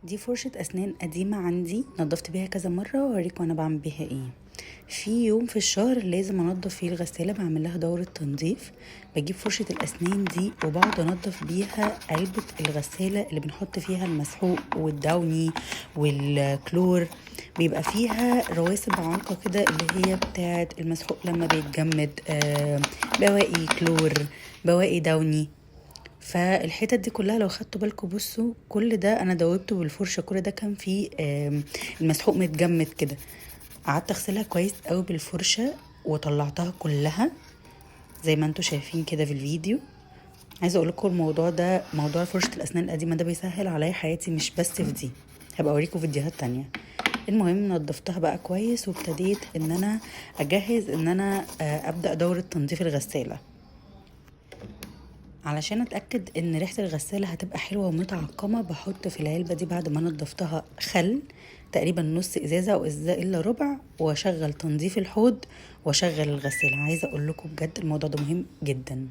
دي فرشة أسنان قديمة عندي، نضفت بيها كذا مرة وأوريكم أنا بعمل بيها ايه. في يوم في الشهر لازم أنضف فيه الغسالة، بعمل لها دورة تنظيف. بجيب فرشة الأسنان دي وبقعد أنضف بيها علبة الغسالة اللي بنحط فيها المسحوق والداوني والكلور. بيبقى فيها رواسب عالقة كده اللي هي بتاعت المسحوق لما بيتجمد، بواقي كلور، بواقي داوني. فالحتت دي كلها لو خدتوا بالكم، بصوا كل ده انا دوبته بالفرشه، كل ده كان فيه المسحوق متجمد كده. قعدت اغسلها كويس قوي بالفرشه وطلعتها كلها زي ما انتوا شايفين كده في الفيديو. عايزه اقول لكم الموضوع ده، موضوع فرشه الاسنان القديمه ده بيسهل عليا حياتي، مش بس في دي، هبقى اوريكم فيديوهات تانية. المهم نضفتها بقى كويس وابتديت ان انا اجهز ان انا ابدا دوره تنظيف الغساله. علشان اتاكد ان ريحه الغساله هتبقى حلوه ومتعقمه، بحط في العلبه دي بعد ما نضفتها خل تقريبا نص ازازه او ازازه الا ربع، واشغل تنظيف الحوض واشغل الغساله. عايزه اقول لكم بجد الموضوع ده مهم جدا.